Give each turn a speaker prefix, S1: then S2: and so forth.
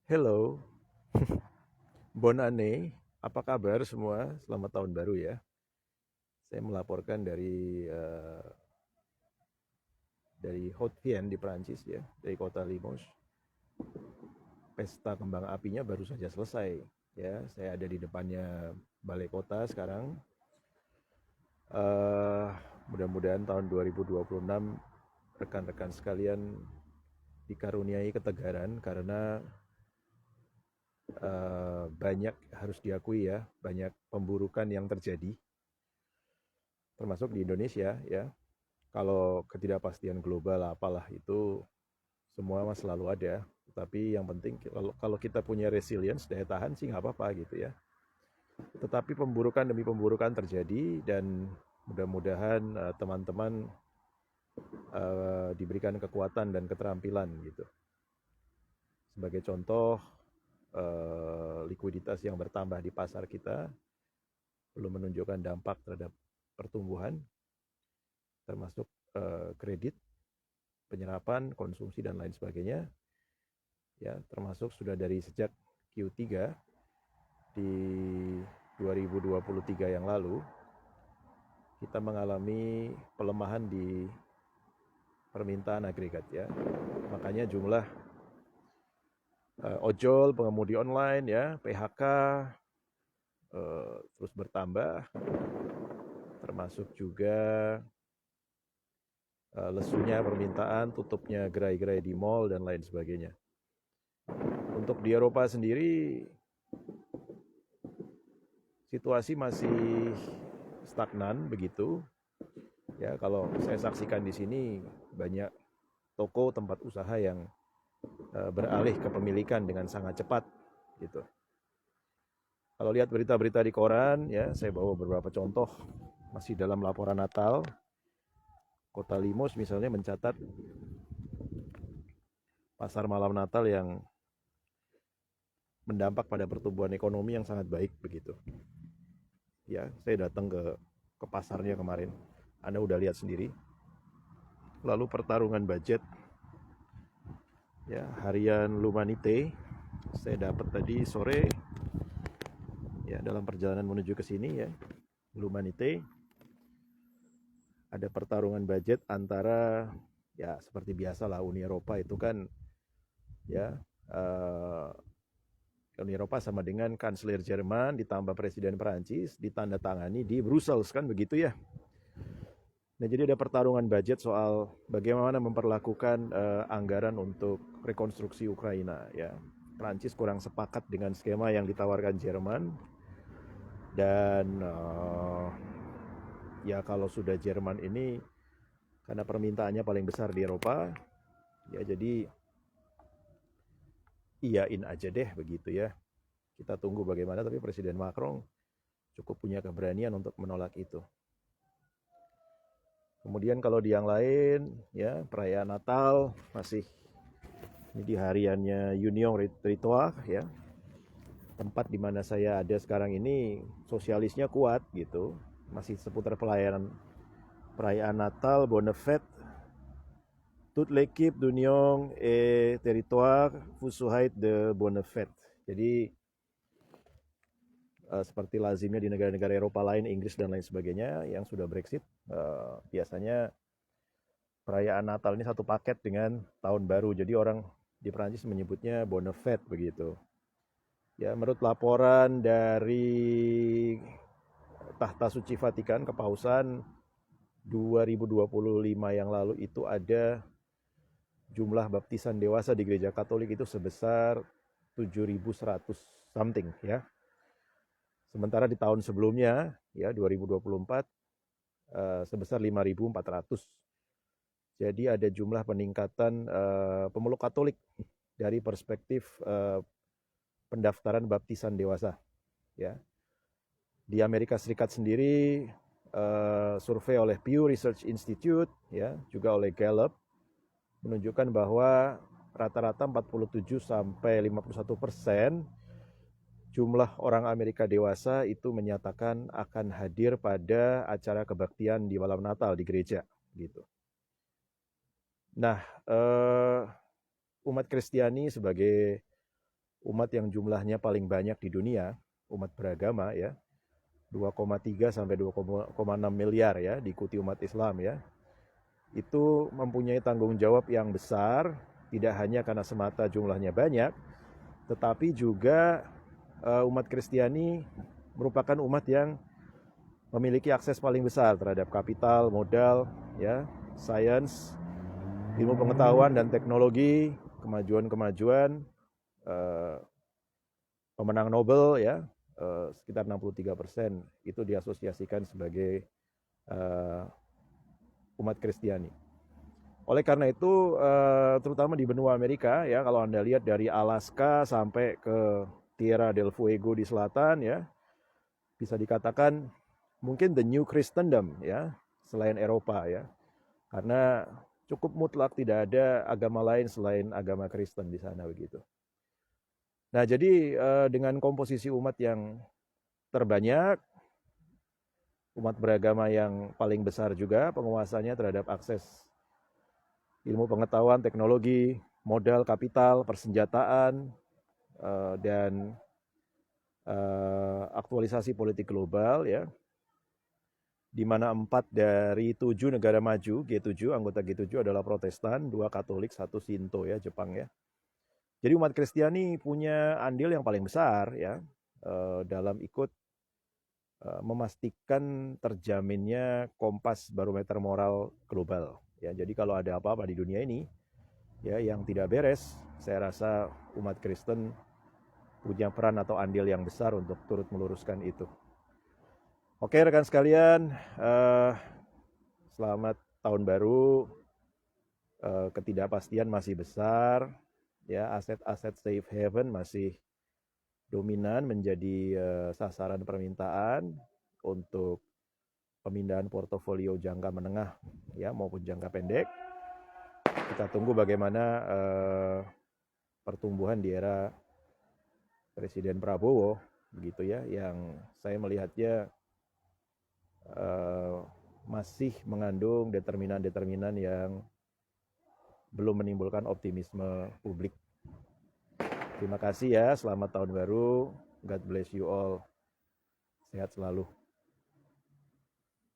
S1: Hello, Bon Ane, apa kabar semua? Selamat tahun baru ya. Saya melaporkan dari Haute-Vienne di Prancis ya, dari kota Limoges. Pesta kembang apinya baru saja selesai. Ya, saya ada di depannya balai kota sekarang. Eh, Mudah-mudahan tahun 2026 rekan-rekan sekalian dikaruniai ketegaran karena banyak harus diakui ya, banyak pemburukan yang terjadi, termasuk di Indonesia ya. Kalau ketidakpastian global apalah itu semua mas selalu ada. Tapi yang penting kalau kita punya resilience, daya tahan sih nggak apa-apa gitu ya. Tetapi pemburukan demi pemburukan terjadi dan mudah-mudahan teman-teman diberikan kekuatan dan keterampilan gitu. Sebagai contoh, likuiditas yang bertambah di pasar kita belum menunjukkan dampak terhadap pertumbuhan, termasuk kredit, penyerapan, konsumsi dan lain sebagainya. Ya, termasuk sudah dari sejak Q3 di 2023 yang lalu kita mengalami pelemahan di permintaan agregat ya. Makanya jumlah ojol, pengemudi online ya, PHK terus bertambah, termasuk juga lesunya permintaan, tutupnya gerai-gerai di mall dan lain sebagainya. Untuk di Eropa sendiri situasi masih stagnan begitu. Ya, kalau saya saksikan di sini banyak toko tempat usaha yang beralih kepemilikan dengan sangat cepat gitu. Kalau lihat berita-berita di koran ya, saya bawa beberapa contoh masih dalam laporan Natal. Kota Limos misalnya mencatat pasar malam Natal yang mendampak pada pertumbuhan ekonomi yang sangat baik begitu. Ya, saya datang ke pasarnya kemarin. Anda udah lihat sendiri. Lalu pertarungan budget ya, harian Lumanite saya dapat tadi sore ya, dalam perjalanan menuju ke sini ya, Lumanite ada pertarungan budget antara ya seperti biasa lah, Uni Eropa itu kan ya, Uni Eropa sama dengan kanselir Jerman ditambah presiden Perancis ditandatangani di Brussels kan begitu ya. Nah, jadi ada pertarungan budget soal bagaimana memperlakukan anggaran untuk rekonstruksi Ukraina ya. Prancis kurang sepakat dengan skema yang ditawarkan Jerman dan ya kalau sudah Jerman ini karena permintaannya paling besar di Eropa ya, jadi iyain aja deh begitu ya. Kita tunggu bagaimana, tapi Presiden Macron cukup punya keberanian untuk menolak itu. Kemudian kalau di yang lain ya, perayaan Natal masih ini di hariannya Union Ritual ya. Tempat di mana saya ada sekarang ini sosialisnya kuat gitu. Masih seputar pelayanan perayaan Natal, Bonne Fête, toute l'équipe d'Union et Territoire vous souhaite de Bonne Fête. Jadi seperti lazimnya di negara-negara Eropa lain, Inggris dan lain sebagainya yang sudah Brexit, biasanya perayaan Natal ini satu paket dengan tahun baru. Jadi orang di Prancis menyebutnya Bonne Fête begitu. Ya, menurut laporan dari Tahta Suci Vatikan Kepausan 2025 yang lalu itu ada jumlah baptisan dewasa di gereja Katolik itu sebesar 7.100 something ya. Sementara di tahun sebelumnya ya 2024 sebesar 5.400. Jadi ada jumlah peningkatan pemeluk Katolik dari perspektif pendaftaran baptisan dewasa ya. Di Amerika Serikat sendiri survei oleh Pew Research Institute ya, juga oleh Gallup menunjukkan bahwa rata-rata 47 sampai 51% jumlah orang Amerika dewasa itu menyatakan akan hadir pada acara kebaktian di malam Natal di gereja gitu. Nah, umat Kristiani sebagai umat yang jumlahnya paling banyak di dunia, umat beragama ya, 2,3 sampai 2,6 miliar ya, diikuti umat Islam ya. Itu mempunyai tanggung jawab yang besar, tidak hanya karena semata jumlahnya banyak, tetapi juga umat Kristiani merupakan umat yang memiliki akses paling besar terhadap kapital, modal, ya, sains, ilmu pengetahuan dan teknologi, kemajuan-kemajuan, pemenang Nobel ya, sekitar 63% itu diasosiasikan sebagai umat Kristiani. Oleh karena itu, terutama di benua Amerika ya, kalau Anda lihat dari Alaska sampai ke Tierra del Fuego di selatan ya, bisa dikatakan mungkin the new Christendom ya, selain Eropa ya. Karena cukup mutlak tidak ada agama lain selain agama Kristen di sana begitu. Nah, jadi dengan komposisi umat yang terbanyak, umat beragama yang paling besar juga penguasanya terhadap akses ilmu pengetahuan, teknologi, modal, kapital, persenjataan, dan aktualisasi politik global ya, di mana 4 dari 7 negara maju G7, anggota G7 adalah Protestan, 2 Katolik, 1 Shinto ya, Jepang ya. Jadi umat Kristiani punya andil yang paling besar ya dalam ikut memastikan terjaminnya kompas barometer moral global ya. Jadi kalau ada apa-apa di dunia ini ya yang tidak beres, saya rasa umat Kristen punya peran atau andil yang besar untuk turut meluruskan itu. Oke rekan sekalian, selamat tahun baru. Ketidakpastian masih besar, ya, aset-aset safe haven masih dominan menjadi sasaran permintaan untuk pemindahan portofolio jangka menengah ya maupun jangka pendek. Kita tunggu bagaimana pertumbuhan di era Presiden Prabowo begitu ya, yang saya melihatnya masih mengandung determinan-determinan yang belum menimbulkan optimisme publik. Terima kasih ya, selamat tahun baru. God bless you all. Sehat selalu.